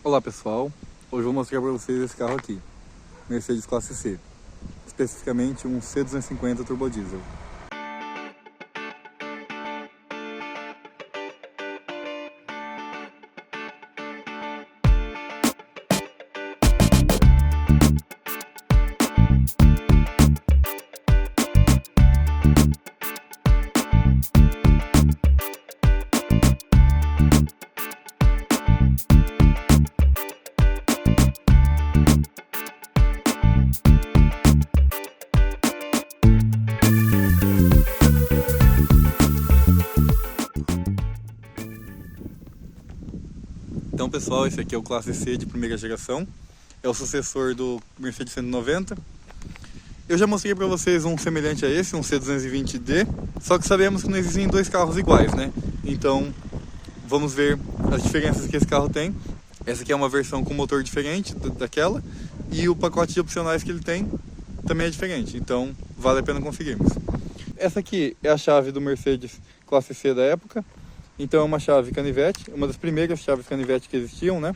Olá pessoal, hoje eu vou mostrar para vocês esse carro aqui, Mercedes Classe C, especificamente um C250 Turbo Diesel. Então pessoal, esse aqui é o Classe C de primeira geração, é o sucessor do Mercedes 190. Eu já mostrei para vocês um semelhante a esse, um C220D, só que sabemos que não existem dois carros iguais, né? Então vamos ver as diferenças que esse carro tem. Essa aqui é uma versão com motor diferente daquela, e o pacote de opcionais que ele tem também é diferente, então vale a pena conferirmos. Essa aqui é a chave do Mercedes Classe C da época. Então é uma chave canivete, uma das primeiras chaves canivete que existiam, né?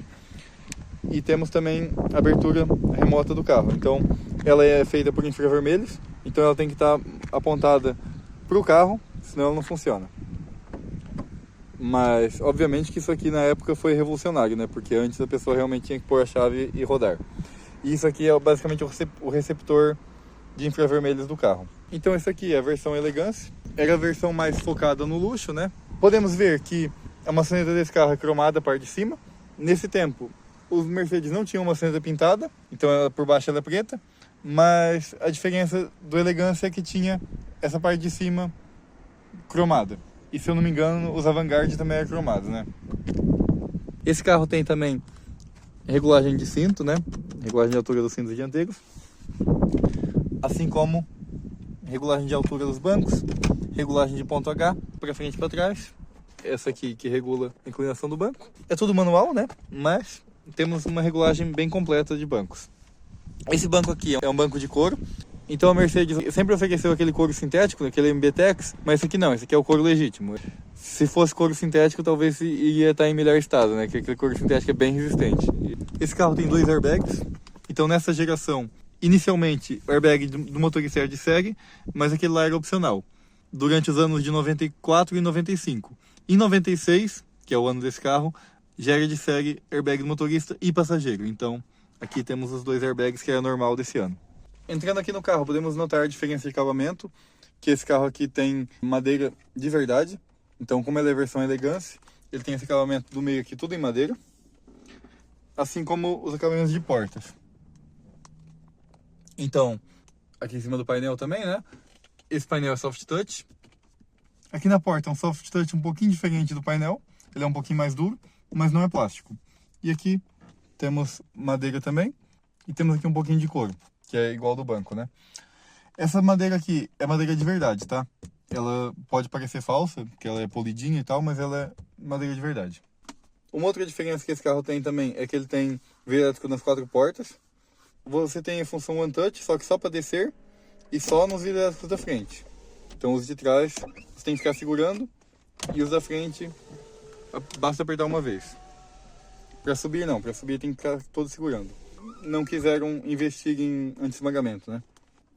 E temos também a abertura remota do carro. Então ela é feita por infravermelhos, então ela tem que estar apontada para o carro, senão ela não funciona. Mas obviamente que isso aqui na época foi revolucionário, né? Porque antes a pessoa realmente tinha que pôr a chave e rodar. E isso aqui é basicamente o receptor de infravermelhos do carro. Então essa aqui é a versão elegância, era a versão mais focada no luxo, né? Podemos ver que a maçaneta desse carro é cromada a parte de cima. Nesse tempo, os Mercedes não tinham maçaneta pintada, então por baixo ela é preta. Mas a diferença do elegância é que tinha essa parte de cima cromada. E se eu não me engano, os Avantgarde também é cromado, né? Esse carro tem também regulagem de cinto, né? Regulagem de altura dos cintos dianteiros. Assim como regulagem de altura dos bancos, regulagem de ponto H, para frente e para trás. Essa aqui que regula a inclinação do banco. É tudo manual, né? Mas temos uma regulagem bem completa de bancos. Esse banco aqui é um banco de couro. Então a Mercedes sempre ofereceu aquele couro sintético, aquele MB-Tex, mas esse aqui não, esse aqui é o couro legítimo. Se fosse couro sintético, talvez iria estar em melhor estado, né? Que aquele couro sintético é bem resistente. Esse carro tem 2 airbags. Então nessa geração, inicialmente o airbag do motorista era de série, mas aquele lá era opcional. Durante os anos de 94 e 95. Em 96, que é o ano desse carro, já era de série airbag do motorista e passageiro. Então aqui temos os 2 airbags que é normal desse ano. Entrando aqui no carro, podemos notar a diferença de acabamento, que esse carro aqui tem madeira de verdade. Então, como ele é a versão elegância, ele tem esse acabamento do meio aqui tudo em madeira, assim como os acabamentos de portas. Então, aqui em cima do painel também, né? Esse painel é soft touch. Aqui na porta é um soft touch um pouquinho diferente do painel, ele é um pouquinho mais duro, mas não é plástico. E aqui temos madeira também, e temos aqui um pouquinho de couro, que é igual do banco, né? Essa madeira aqui é madeira de verdade, tá? Ela pode parecer falsa, porque ela é polidinha e tal, mas ela é madeira de verdade. Uma outra diferença que esse carro tem também é que ele tem vidro elétrico nas 4 portas. Você tem a função One Touch, só que só para descer e só nos vidros elétricos da frente. Então os de trás você tem que ficar segurando e os da frente basta apertar uma vez. Para subir não, para subir tem que ficar todo segurando. Não quiseram investir em anti-esmagamento, né?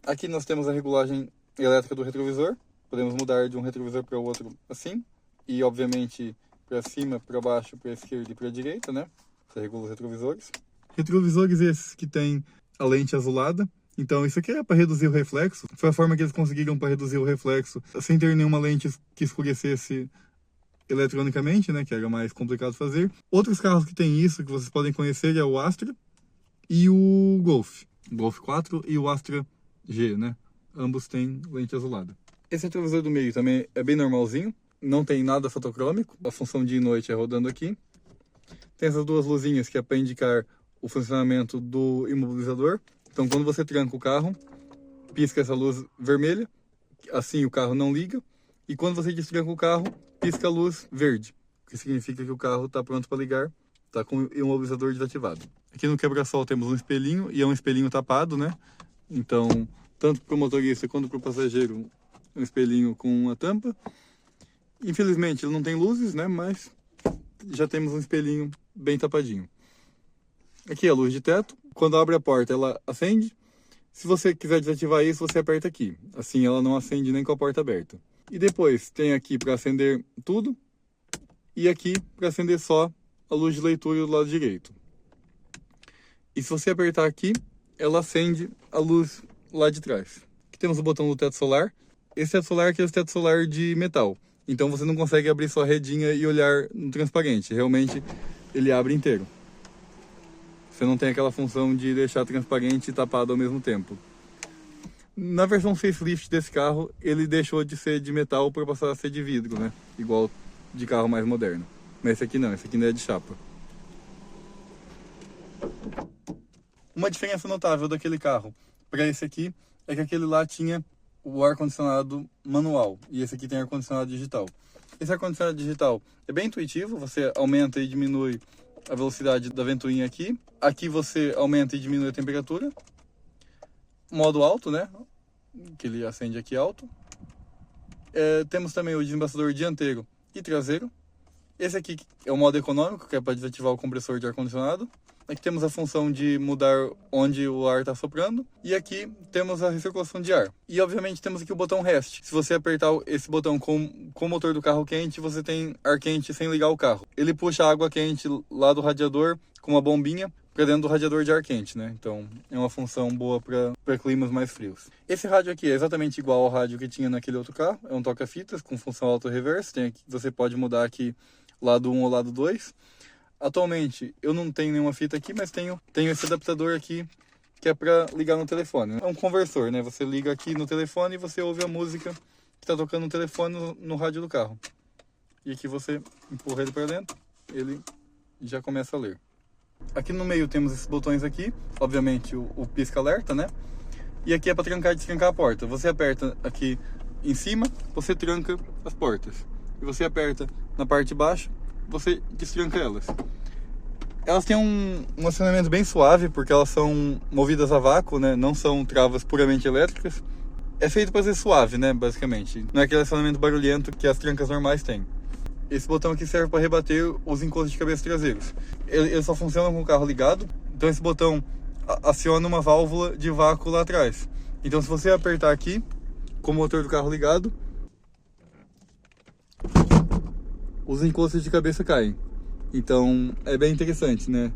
Aqui nós temos a regulagem elétrica do retrovisor. Podemos mudar de um retrovisor para o outro assim. E obviamente para cima, para baixo, para a esquerda e para a direita, né? Você regula os retrovisores. Retrovisores esses que tem a lente azulada. Então isso aqui é para reduzir o reflexo. Foi a forma que eles conseguiram para reduzir o reflexo sem ter nenhuma lente que escurecesse eletronicamente, né? Que era mais complicado fazer. Outros carros que tem isso, que vocês podem conhecer, é o Astra e o Golf 4 e o Astra G, né? Ambos têm lente azulada. Esse retrovisor do meio também é bem normalzinho, não tem nada fotocrômico. A função dia e noite é rodando aqui. Tem essas 2 luzinhas que é para indicar o funcionamento do imobilizador. Então quando você tranca o carro, pisca essa luz vermelha, assim o carro não liga. E quando você destranca o carro, pisca a luz verde, que significa que o carro está pronto para ligar, está com o imobilizador desativado. Aqui no quebra-sol temos um espelhinho, e é um espelhinho tapado, né? Então, tanto para o motorista quanto para o passageiro, um espelhinho com uma tampa. Infelizmente ele não tem luzes, né? Mas já temos um espelhinho bem tapadinho. Aqui é a luz de teto. Quando abre a porta, ela acende. Se você quiser desativar isso, você aperta aqui. Assim ela não acende nem com a porta aberta. E depois tem aqui para acender tudo. E aqui para acender só a luz de leitura do lado direito. E se você apertar aqui, ela acende a luz lá de trás. Aqui temos o botão do teto solar. Esse teto solar é aquele teto solar de metal. Então você não consegue abrir sua redinha e olhar no transparente. Realmente ele abre inteiro. Você não tem aquela função de deixar transparente e tapado ao mesmo tempo. Na versão facelift desse carro, ele deixou de ser de metal para passar a ser de vidro, né? Igual de carro mais moderno. Mas esse aqui não, esse aqui não é de chapa. Uma diferença notável daquele carro para esse aqui é que aquele lá tinha o ar-condicionado manual e esse aqui tem ar-condicionado digital. Esse ar-condicionado digital é bem intuitivo, você aumenta e diminui a velocidade da ventoinha aqui. Aqui você aumenta e diminui a temperatura. Modo alto, né? Que ele acende aqui alto. Temos também o desembaçador dianteiro e traseiro. Esse aqui é o modo econômico, que é para desativar o compressor de ar-condicionado. Aqui temos a função de mudar onde o ar está soprando. E aqui temos a recirculação de ar. E obviamente temos aqui o botão Rest. Se você apertar esse botão com o motor do carro quente, você tem ar quente sem ligar o carro. Ele puxa água quente lá do radiador com uma bombinha para dentro do radiador de ar quente, né? Então é uma função boa para climas mais frios. Esse rádio aqui é exatamente igual ao rádio que tinha naquele outro carro. É um toca-fitas com função auto-reverse. Você pode mudar aqui lado 1 ou lado 2. Atualmente eu não tenho nenhuma fita aqui, mas tenho esse adaptador aqui que é para ligar no telefone. É um conversor, né? Você liga aqui no telefone e você ouve a música que está tocando no telefone no rádio do carro. E aqui você empurra ele para dentro, ele já começa a ler. Aqui no meio temos esses botões aqui, obviamente o pisca-alerta, né? E aqui é para trancar e destrancar a porta. Você aperta aqui em cima, você tranca as portas. E você aperta na parte de baixo, você destranca elas. Elas têm um acionamento bem suave, porque elas são movidas a vácuo, né? Não são travas puramente elétricas. É feito para ser suave, né? Basicamente. Não é aquele acionamento barulhento que as trancas normais têm. Esse botão aqui serve para rebater os encostos de cabeça traseiros. Ele só funciona com o carro ligado. Então esse botão aciona uma válvula de vácuo lá atrás. Então se você apertar aqui, com o motor do carro ligado, os encostos de cabeça caem. Então é bem interessante, né?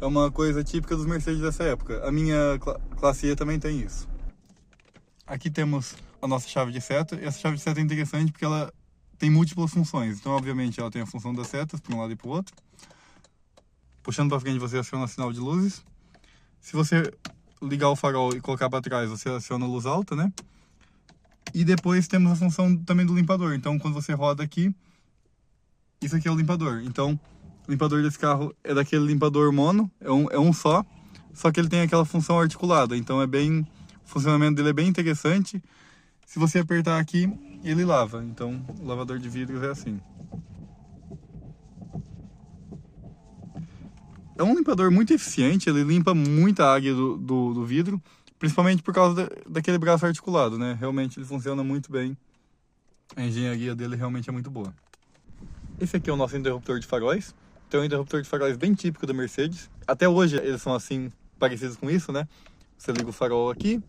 É uma coisa típica dos Mercedes dessa época. A minha classe E também tem isso. Aqui temos a nossa chave de seta. E essa chave de seta é interessante porque ela tem múltiplas funções. Então, obviamente, ela tem a função das setas para um lado e para o outro. Puxando para frente, você aciona o sinal de luzes. Se você ligar o farol e colocar para trás, você aciona a luz alta, né? E depois temos a função também do limpador. Então, quando você roda aqui, isso aqui é o limpador. Então, o limpador desse carro é daquele limpador mono, é um só que ele tem aquela função articulada. Então, o funcionamento dele é bem interessante. Se você apertar aqui, ele lava. Então, o lavador de vidros é assim. É um limpador muito eficiente, ele limpa muita água do vidro, principalmente por causa daquele braço articulado, né? Realmente ele funciona muito bem. A engenharia dele realmente é muito boa. Esse aqui é o nosso interruptor de faróis. Então é um interruptor de faróis bem típico da Mercedes. Até hoje eles são assim, parecidos com isso, né? Você liga o farol aqui,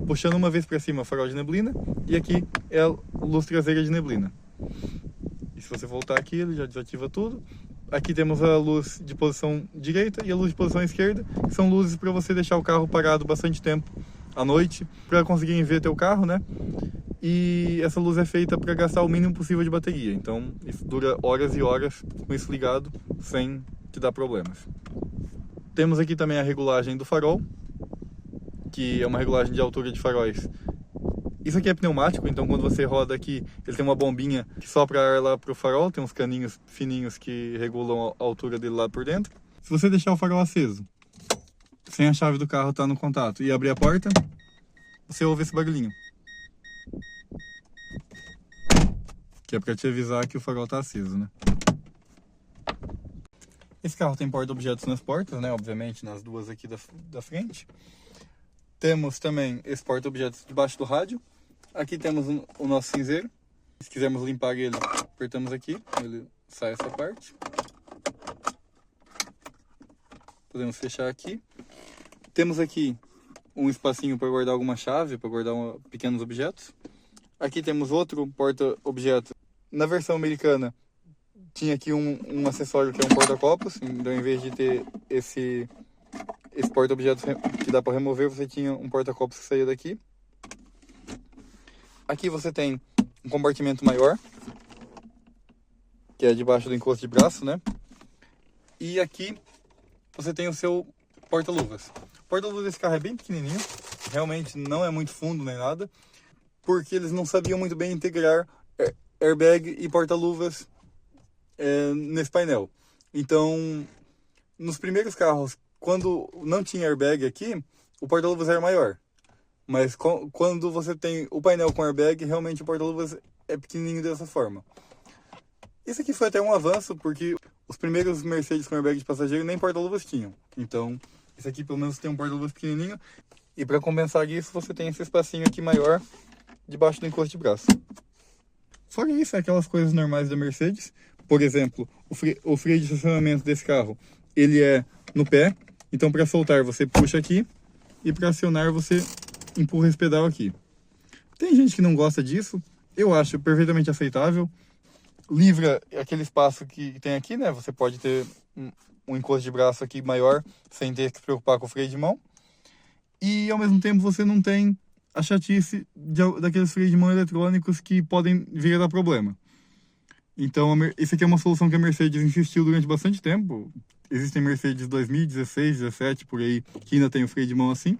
puxando uma vez para cima o farol de neblina, e aqui é a luz traseira de neblina. E se você voltar aqui, ele já desativa tudo. Aqui temos a luz de posição direita e a luz de posição esquerda, que são luzes para você deixar o carro parado bastante tempo à noite, para conseguirem ver teu carro, né? E essa luz é feita para gastar o mínimo possível de bateria. Então isso dura horas e horas com isso ligado, sem te dar problemas. Temos aqui também a regulagem do farol, que é uma regulagem de altura de faróis. Isso aqui é pneumático, então quando você roda aqui, ele tem uma bombinha que sopra ar lá pro farol, tem uns caninhos fininhos que regulam a altura dele lá por dentro. Se você deixar o farol aceso, sem a chave do carro estar no contato, e abrir a porta, você ouve esse barulhinho. Que é para te avisar que o farol está aceso, né? Esse carro tem porta-objetos nas portas, né? Obviamente, nas duas aqui da frente. Temos também esse porta-objetos debaixo do rádio. Aqui temos o nosso cinzeiro. Se quisermos limpar ele, apertamos aqui, ele sai essa parte. Podemos fechar aqui. Temos aqui um espacinho para guardar alguma chave, para guardar pequenos objetos. Aqui temos outro porta-objeto. Na versão americana, tinha aqui um acessório que é um porta-copos. Então, em vez de ter esse porta-objetos que dá para remover, você tinha um porta-copos que saía daqui. Aqui você tem um compartimento maior, que é debaixo do encosto de braço, né? E aqui você tem o seu porta-luvas. O porta-luvas desse carro é bem pequenininho, realmente não é muito fundo nem nada, porque eles não sabiam muito bem integrar airbag e porta-luvas nesse painel. Então, nos primeiros carros, quando não tinha airbag aqui, o porta-luvas era maior. Mas quando você tem o painel com airbag, realmente o porta-luvas é pequenininho dessa forma. Isso aqui foi até um avanço, porque os primeiros Mercedes com airbag de passageiro nem porta-luvas tinham. Então, esse aqui pelo menos tem um porta-luvas pequenininho. E para compensar isso, você tem esse espacinho aqui maior debaixo do encosto de braço. Fora isso, aquelas coisas normais da Mercedes. Por exemplo, o freio de estacionamento desse carro, ele é no pé. Então, para soltar, você puxa aqui. E para acionar, você empurra esse pedal aqui. Tem gente que não gosta disso. Eu acho perfeitamente aceitável. Livra aquele espaço que tem aqui, né? Você pode ter um encosto de braço aqui maior, sem ter que se preocupar com o freio de mão. E, ao mesmo tempo, você não tem a chatice daqueles freios de mão eletrônicos que podem vir a dar problema. Então, isso aqui é uma solução que a Mercedes insistiu durante bastante tempo. Existem Mercedes 2016, 17, por aí, que ainda tem o freio de mão assim.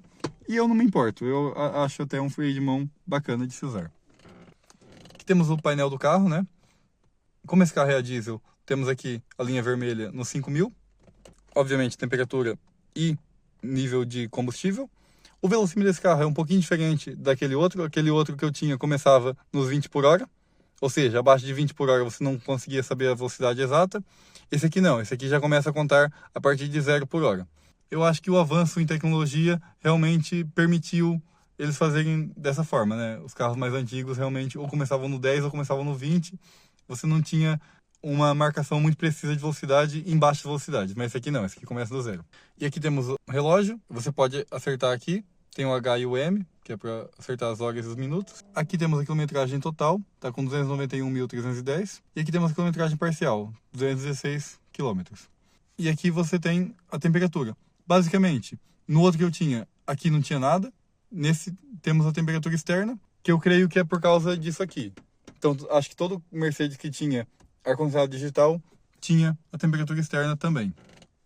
E eu não me importo, eu acho até um freio de mão bacana de se usar. Aqui temos o painel do carro, né? Como esse carro é a diesel, temos aqui a linha vermelha no 5000. Obviamente, temperatura e nível de combustível. O velocímetro desse carro é um pouquinho diferente daquele outro. Aquele outro que eu tinha começava nos 20 por hora. Ou seja, abaixo de 20 por hora você não conseguia saber a velocidade exata. Esse aqui não, esse aqui já começa a contar a partir de 0 por hora. Eu acho que o avanço em tecnologia realmente permitiu eles fazerem dessa forma, né? Os carros mais antigos realmente ou começavam no 10 ou começavam no 20. Você não tinha uma marcação muito precisa de velocidade em baixas velocidades, mas esse aqui não, esse aqui começa do 0. E aqui temos o relógio, você pode acertar aqui, tem o H e o M, que é para acertar as horas e os minutos. Aqui temos a quilometragem total, está com 291.310. E aqui temos a quilometragem parcial, 216 km. E aqui você tem a temperatura. Basicamente, no outro que eu tinha, aqui não tinha nada. Nesse temos a temperatura externa, que eu creio que é por causa disso aqui. Então, acho que todo Mercedes que tinha ar-condicionado digital tinha a temperatura externa também.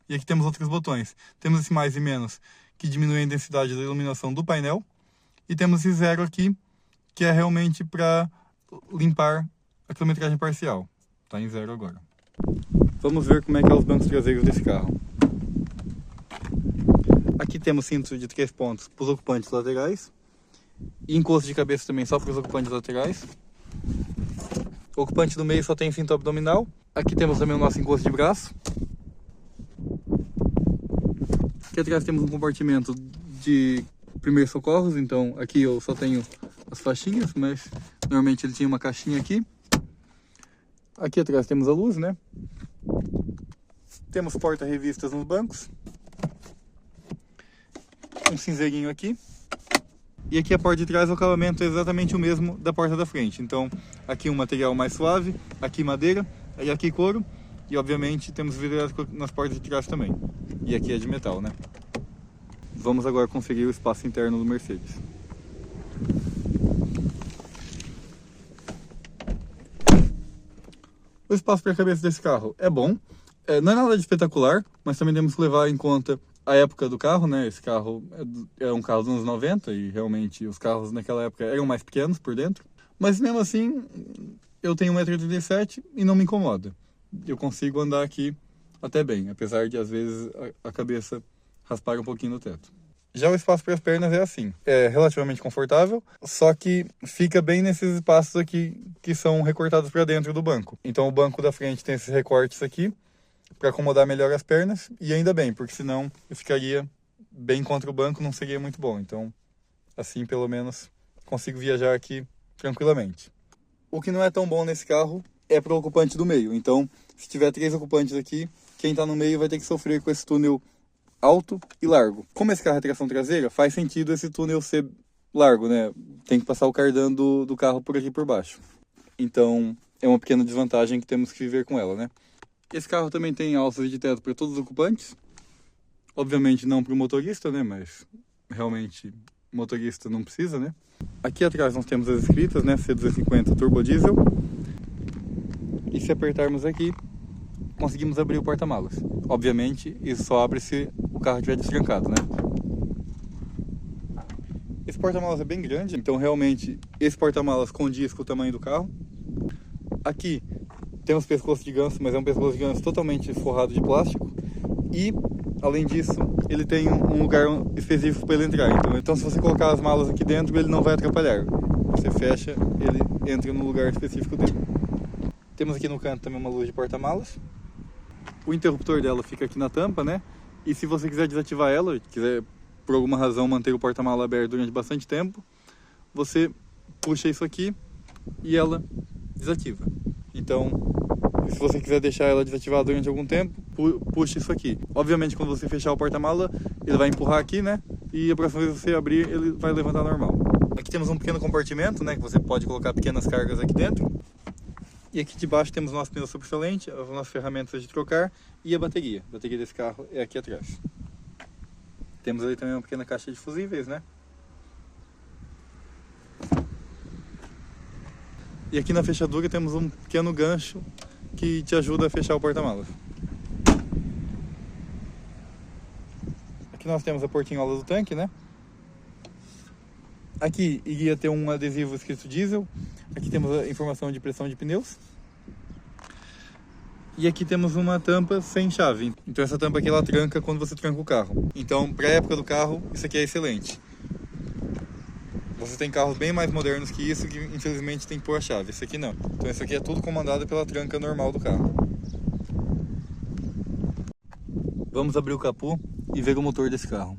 E aqui temos outros botões. Temos esse mais e menos, que diminui a intensidade da iluminação do painel. E temos esse 0 aqui, que é realmente para limpar a quilometragem parcial. Está em 0 agora. Vamos ver como é que é os bancos traseiros desse carro. Aqui temos cinto de 3 pontos para os ocupantes laterais. E encosto de cabeça também só para os ocupantes laterais. O ocupante do meio só tem cinto abdominal. Aqui temos também o nosso encosto de braço. Aqui atrás temos um compartimento de primeiros socorros. Então aqui eu só tenho as faixinhas, mas normalmente ele tinha uma caixinha aqui. Aqui atrás temos a luz, né? Temos porta-revistas nos bancos. Um cinzeirinho aqui. E aqui a porta de trás, o acabamento é exatamente o mesmo da porta da frente. Então, aqui um material mais suave, aqui madeira, e aqui couro. E, obviamente, temos vidro elétrico nas portas de trás também. E aqui é de metal, né? Vamos agora conferir o espaço interno do Mercedes. O espaço para a cabeça desse carro é bom. Não é nada de espetacular, mas também temos que levar em conta a época do carro, né? Esse carro é um carro dos anos 90 e realmente os carros naquela época eram mais pequenos por dentro. Mas mesmo assim, eu tenho 1,87 m e não me incomoda. Eu consigo andar aqui até bem, apesar de às vezes a cabeça raspar um pouquinho no teto. Já o espaço para as pernas é assim, é relativamente confortável, só que fica bem nesses espaços aqui que são recortados para dentro do banco. Então o banco da frente tem esses recortes aqui, para acomodar melhor as pernas, e ainda bem, porque senão eu ficaria bem contra o banco, não seria muito bom. Então, assim pelo menos consigo viajar aqui tranquilamente. O que não é tão bom nesse carro é para o ocupante do meio. Então, se tiver 3 ocupantes aqui, quem está no meio vai ter que sofrer com esse túnel alto e largo. Como esse carro é tração traseira, faz sentido esse túnel ser largo, né? Tem que passar o cardan do carro por aqui por baixo. Então, é uma pequena desvantagem que temos que viver com ela, né? Esse carro também tem alças de teto para todos os ocupantes. Obviamente não para o motorista, né? Mas realmente o motorista não precisa, né? Aqui atrás nós temos as escritas, né? C250 Turbo Diesel. E se apertarmos aqui, conseguimos abrir o porta-malas. Obviamente, isso só abre se o carro estiver destrancado, né? Esse porta-malas é bem grande, então realmente esse porta-malas condiz com o tamanho do carro. Aqui temos pescoço de ganso, mas é um pescoço de ganso totalmente forrado de plástico. E, além disso, ele tem um lugar específico para ele entrar. Então se você colocar as malas aqui dentro, ele não vai atrapalhar. Você fecha, ele entra no lugar específico dele. Temos aqui no canto também uma luz de porta-malas. O interruptor dela fica aqui na tampa, né? E se você quiser desativar ela, quiser por alguma razão manter o porta-mala aberto durante bastante tempo, você puxa isso aqui e ela desativa. Então, se você quiser deixar ela desativada durante algum tempo, puxa isso aqui. Obviamente, quando você fechar o porta-mala, ele vai empurrar aqui, né? E a próxima vez que você abrir, ele vai levantar normal. Aqui temos um pequeno compartimento, né? Que você pode colocar pequenas cargas aqui dentro. E aqui debaixo temos o nosso pneu sobressalente, as nossas ferramentas de trocar e a bateria. A bateria desse carro é aqui atrás. Temos ali também uma pequena caixa de fusíveis, né? E aqui na fechadura temos um pequeno gancho que te ajuda a fechar o porta-malas. Aqui nós temos a portinhola do tanque, né? Aqui iria ter um adesivo escrito diesel. Aqui temos a informação de pressão de pneus. E aqui temos uma tampa sem chave. Então essa tampa aqui ela tranca quando você tranca o carro. Então para a época do carro isso aqui é excelente. Você tem carros bem mais modernos que isso que infelizmente tem que pôr a chave. Esse aqui não. Então esse aqui é tudo comandado pela tranca normal do carro. Vamos abrir o capô e ver o motor desse carro.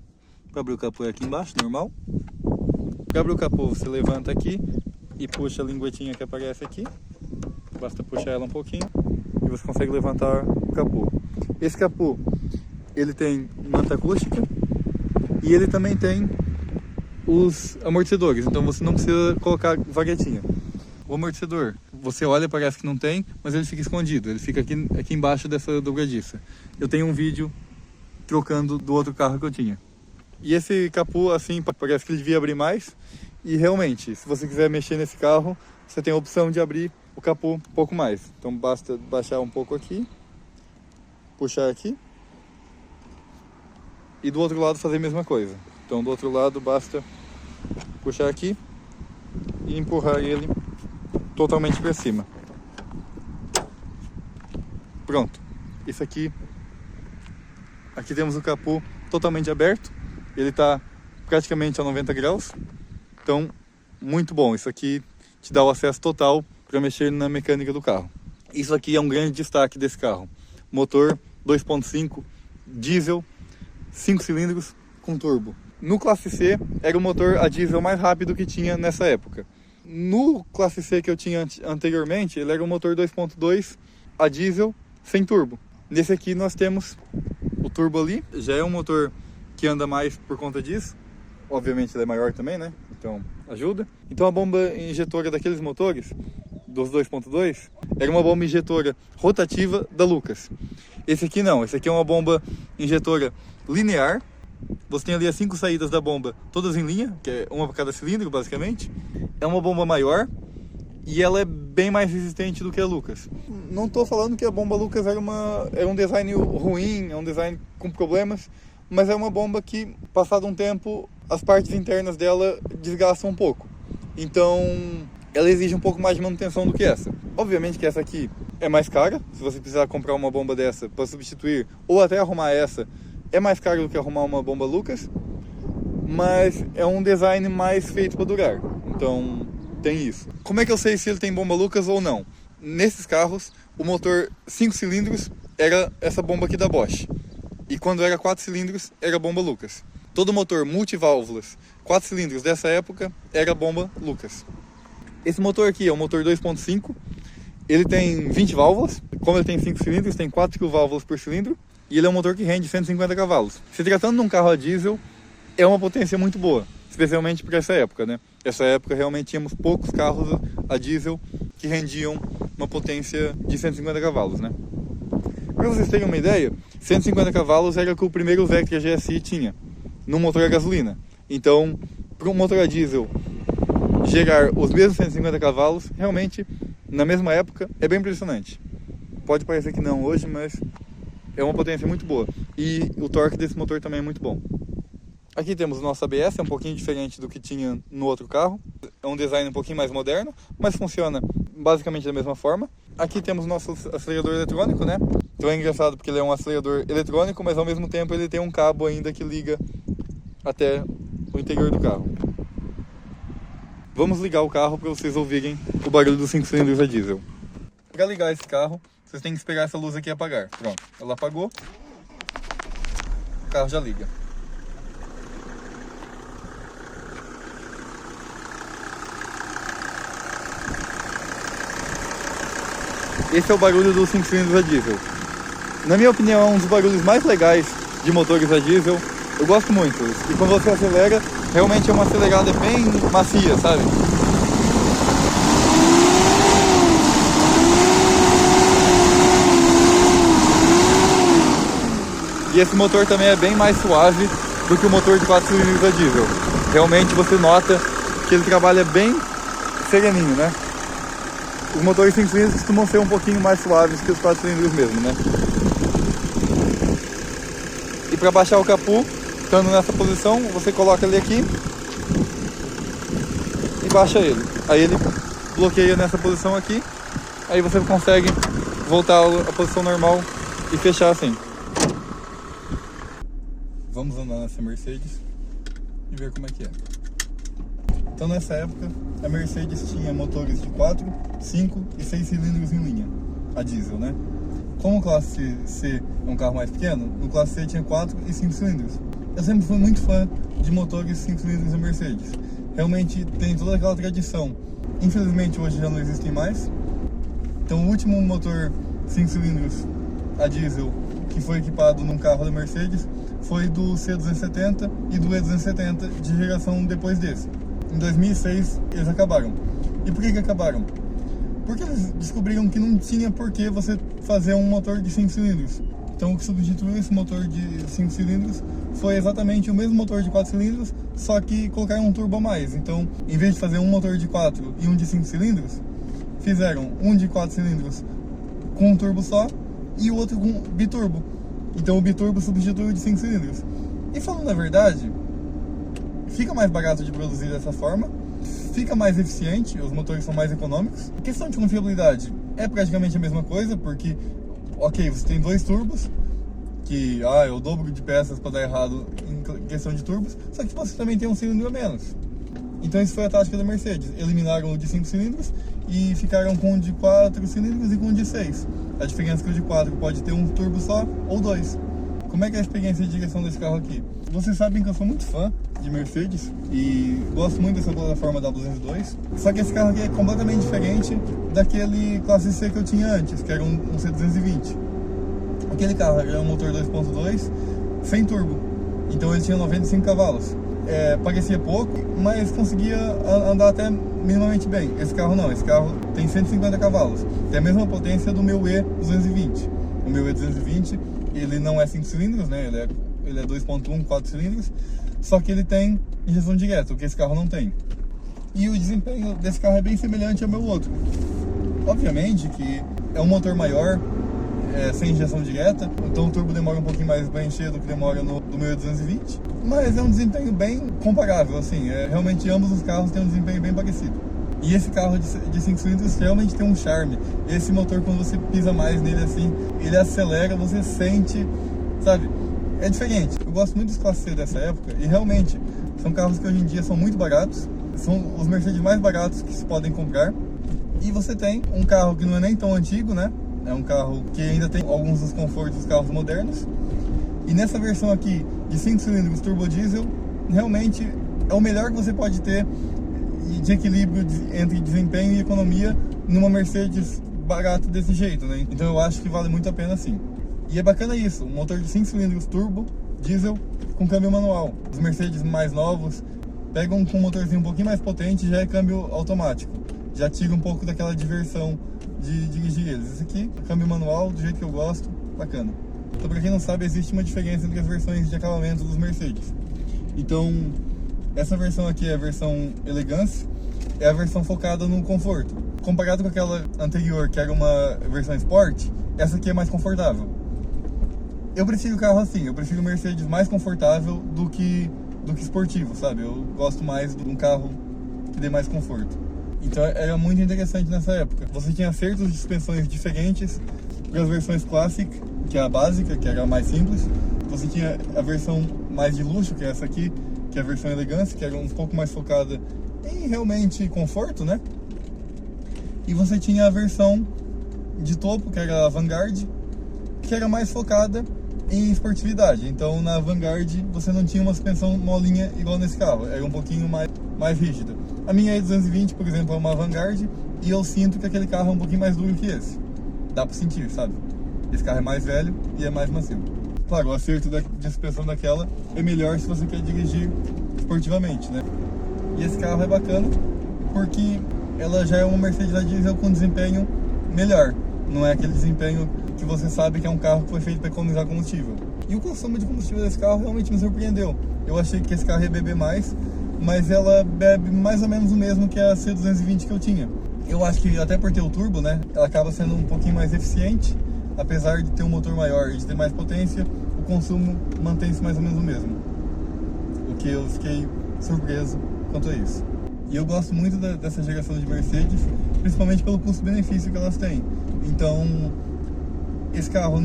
Para abrir o capô é aqui embaixo, normal. Para abrir o capô você levanta aqui e puxa a linguetinha que aparece aqui. Basta puxar ela um pouquinho e você consegue levantar o capô. Esse capô, ele tem manta acústica e ele também tem os amortecedores, então você não precisa colocar varetinha. O amortecedor, você olha, parece que não tem, mas ele fica escondido, ele fica aqui embaixo dessa dobradiça. Eu tenho um vídeo trocando do outro carro que eu tinha. E esse capô, assim, parece que ele devia abrir mais. E realmente, se você quiser mexer nesse carro, você tem a opção de abrir o capô um pouco mais. Então basta baixar um pouco aqui, puxar aqui. E do outro lado fazer a mesma coisa. Então do outro lado basta puxar aqui e empurrar ele totalmente para cima. Pronto. Isso aqui temos o capô totalmente aberto. Ele está praticamente a 90 graus. Então, muito bom. Isso aqui te dá o acesso total para mexer na mecânica do carro. Isso aqui é um grande destaque desse carro. Motor 2.5 diesel, 5 cilindros com turbo. No Classe C era o motor a diesel mais rápido que tinha nessa época. No Classe C que eu tinha anteriormente, ele era um motor 2.2 a diesel sem turbo. Nesse aqui nós temos o turbo ali, já é um motor que anda mais por conta disso. Obviamente ele é maior também, né? Então ajuda. Então a bomba injetora daqueles motores, dos 2.2, era uma bomba injetora rotativa da Lucas. Esse aqui não, esse aqui é uma bomba injetora linear. Você tem ali as 5 saídas da bomba, todas em linha, que é uma para cada cilindro basicamente. É uma bomba maior e ela é bem mais resistente do que a Lucas. Não estou falando que a bomba Lucas era um design ruim, é um design com problemas, mas é uma bomba que, passado um tempo, as partes internas dela desgastam um pouco. Então, ela exige um pouco mais de manutenção do que essa. Obviamente que essa aqui é mais cara. Se você precisar comprar uma bomba dessa para substituir, ou até arrumar essa, é mais caro do que arrumar uma bomba Lucas. Mas é um design mais feito para durar. Então, tem isso. Como é que eu sei se ele tem bomba Lucas ou não? Nesses carros, o motor 5 cilindros era essa bomba aqui da Bosch. E quando era 4 cilindros, era bomba Lucas. Todo motor multiválvulas 4 cilindros dessa época era bomba Lucas. Esse motor aqui é um motor 2.5. Ele tem 20 válvulas. Como ele tem 5 cilindros, tem 4 válvulas por cilindro. e ele é um motor que rende 150 cavalos. Se tratando de um carro a diesel, é uma potência muito boa, especialmente para essa época, né? Essa época realmente tínhamos poucos carros a diesel que rendiam uma potência de 150 cavalos, né? Para vocês terem uma ideia, 150 cavalos era o que o primeiro Vectra GSI tinha, no motor a gasolina. Então, para um motor a diesel gerar os mesmos 150 cavalos, realmente, na mesma época, é bem impressionante. Pode parecer que não hoje, mas é uma potência muito boa. E o torque desse motor também é muito bom. Aqui temos o nosso ABS, é um pouquinho diferente do que tinha no outro carro. É um design um pouquinho mais moderno, mas funciona basicamente da mesma forma. Aqui temos o nosso acelerador eletrônico, né? Então é engraçado porque ele é um acelerador eletrônico, mas ao mesmo tempo ele tem um cabo ainda que liga até o interior do carro. Vamos ligar o carro para vocês ouvirem o barulho dos 5 cilindros a diesel. Para ligar esse carro, vocês têm que esperar essa luz aqui apagar. Pronto, ela apagou, o carro já liga. Esse é o barulho dos 5 cilindros a diesel. Na minha opinião, é um dos barulhos mais legais de motores a diesel. Eu gosto muito. E quando você acelera, realmente é uma acelerada bem macia, sabe? E esse motor também é bem mais suave do que o motor de 4 cilindros a diesel. Realmente você nota que ele trabalha bem sereninho, né? Os motores 5 cilindros costumam ser um pouquinho mais suaves que os 4 cilindros mesmo, né? E para baixar o capô, estando nessa posição, você coloca ele aqui e baixa ele. Aí ele bloqueia nessa posição aqui, aí você consegue voltar à posição normal e fechar assim. Vamos andar nessa Mercedes e ver como é que é. Então nessa época, a Mercedes tinha motores de 4, 5 e 6 cilindros em linha, a diesel, né? Como o classe C é um carro mais pequeno, no classe C tinha 4 e 5 cilindros. Eu sempre fui muito fã de motores 5 cilindros da Mercedes. Realmente tem toda aquela tradição. Infelizmente hoje já não existem mais. Então o último motor 5 cilindros a diesel que foi equipado num carro da Mercedes foi do C270 e do E270 de geração depois desse. Em 2006 eles acabaram. E por que acabaram? Porque eles descobriram que não tinha por que você fazer um motor de 5 cilindros. Então o que substituiu esse motor de 5 cilindros foi exatamente o mesmo motor de 4 cilindros, só que colocaram um turbo a mais. Então, em vez de fazer um motor de 4 e um de 5 cilindros, fizeram um de 4 cilindros com um turbo só e o outro com biturbo. Então o biturbo substituiu o de 5 cilindros. E falando a verdade, fica mais barato de produzir dessa forma, fica mais eficiente, os motores são mais econômicos. A questão de confiabilidade é praticamente a mesma coisa, porque, ok, você tem 2 turbos, que é o dobro de peças para dar errado em questão de turbos, só que você também tem um cilindro a menos. Então isso foi a tática da Mercedes, eliminaram o de 5 cilindros e ficaram com o de 4 cilindros e com o de 6. A diferença é que o de 4 pode ter um turbo só ou 2. Como é que é a experiência de direção desse carro aqui? Vocês sabem que eu sou muito fã de Mercedes e gosto muito dessa plataforma W202, só que esse carro aqui é completamente diferente daquele classe C que eu tinha antes, que era um C220. Aquele carro era um motor 2.2 sem turbo, então ele tinha 95 cavalos. Parecia pouco, mas conseguia andar até minimamente bem. Esse carro não, esse carro tem 150 cavalos, tem a mesma potência do meu E220. O meu E220, ele não é 5 cilindros, né? Ele é 2.1, 4 cilindros, só que ele tem injeção direta, o que esse carro não tem. E o desempenho desse carro é bem semelhante ao meu outro. Obviamente que é um motor maior, sem injeção direta, então o turbo demora um pouquinho mais para encher do que demora no meu E220, mas é um desempenho bem comparável, assim, realmente ambos os carros têm um desempenho bem parecido. E esse carro de 5 cilindros realmente tem um charme. Esse motor, quando você pisa mais nele assim, ele acelera, você sente, sabe? É diferente. Eu gosto muito dos Classe C dessa época e realmente são carros que hoje em dia são muito baratos, são os Mercedes mais baratos que se podem comprar. E você tem um carro que não é nem tão antigo, né? É um carro que ainda tem alguns dos confortos dos carros modernos. E nessa versão aqui de 5 cilindros turbo diesel, realmente é o melhor que você pode ter de equilíbrio entre desempenho e economia numa Mercedes barata desse jeito, né? Então eu acho que vale muito a pena sim. E é bacana isso, um motor de 5 cilindros turbo, diesel, com câmbio manual. Os Mercedes mais novos pegam com um motorzinho um pouquinho mais potente, já é câmbio automático. Já tira um pouco daquela diversão de dirigir eles. Esse aqui, câmbio manual, do jeito que eu gosto, bacana. Então, pra quem não sabe, existe uma diferença entre as versões de acabamento dos Mercedes. Então, essa versão aqui é a versão Elegance, é a versão focada no conforto. Comparado com aquela anterior, que era uma versão Sport, essa aqui é mais confortável. Eu prefiro o carro assim, eu prefiro o Mercedes mais confortável do que esportivo, sabe? Eu gosto mais de um carro que dê mais conforto. Então era muito interessante nessa época. Você tinha acertos de suspensões diferentes para as versões Classic, que é a básica, que era a mais simples. Você tinha a versão mais de luxo, que é essa aqui, que é a versão Elegance, que era um pouco mais focada em realmente conforto, né? E você tinha a versão de topo, que era a Vanguard, que era mais focada em esportividade. Então na Vanguard você não tinha uma suspensão molinha igual nesse carro, era um pouquinho mais rígida. A minha E220, por exemplo, é uma Vanguard e eu sinto que aquele carro é um pouquinho mais duro que esse. Dá pra sentir, sabe? Esse carro é mais velho e é mais macio. Claro, o acerto de suspensão daquela é melhor se você quer dirigir esportivamente, né? E esse carro é bacana porque ela já é uma Mercedes a diesel com desempenho melhor. Não é aquele desempenho que você sabe que é um carro que foi feito para economizar combustível. E o consumo de combustível desse carro realmente me surpreendeu. Eu achei que esse carro ia beber mais, mas ela bebe mais ou menos o mesmo que a C220 que eu tinha. Eu acho que até por ter o turbo, né, ela acaba sendo um pouquinho mais eficiente, apesar de ter um motor maior e de ter mais potência, o consumo mantém-se mais ou menos o mesmo. O que eu fiquei surpreso quanto a isso. E eu gosto muito dessa geração de Mercedes, principalmente pelo custo-benefício que elas têm. Então, esse carro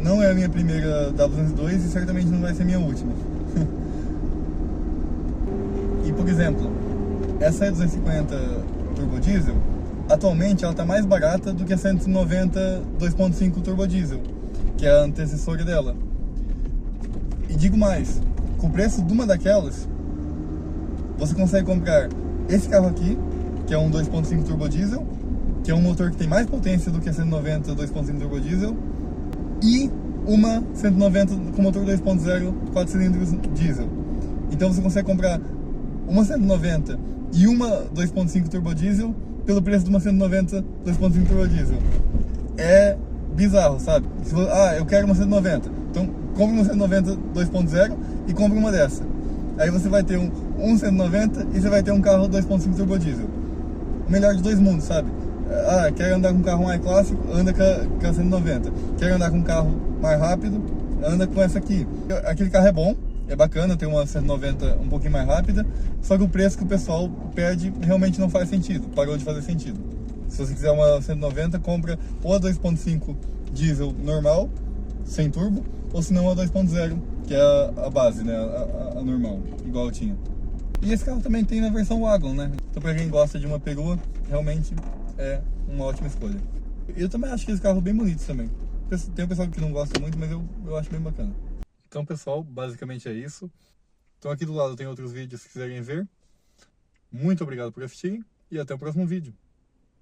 não é a minha primeira W202 e certamente não vai ser a minha última. E, por exemplo, essa E250 Turbo Diesel, atualmente ela está mais barata do que a 190 2.5 Turbo Diesel, que é a antecessora dela. E digo mais, com o preço de uma daquelas, você consegue comprar esse carro aqui, que é um 2.5 Turbo Diesel, que é um motor que tem mais potência do que a 190 2.5 Turbo Diesel, e uma 190 com motor 2.0 4 cilindros diesel. Então você consegue comprar uma 190 e uma 2.5 Turbo Diesel pelo preço de uma 190 2.5 Turbo Diesel. É bizarro, sabe? Eu quero uma 190, então compre uma 190 2.0 e compre uma dessa. Aí você vai ter um 190 e você vai ter um carro 2.5 Turbo Diesel. O melhor de dois mundos, sabe? Quero andar com um carro mais clássico, anda com a 190. Quero andar com um carro mais rápido, anda com essa aqui. Aquele carro é bom, é bacana, tem uma 190 um pouquinho mais rápida, só que o preço que o pessoal pede realmente não faz sentido, parou de fazer sentido. Se você quiser uma 190, compra ou a 2.5 diesel normal, sem turbo, ou se não a 2.0, que é a base, né, a normal, igual eu tinha. E esse carro também tem na versão Wagon, né? Então pra quem gosta de uma perua, realmente é uma ótima escolha. Eu também acho que esse carro é bem bonito também. Tem um pessoal que não gosta muito, mas eu acho bem bacana. Então, pessoal, basicamente é isso. Então aqui do lado tem outros vídeos se quiserem ver. Muito obrigado por assistirem e até o próximo vídeo.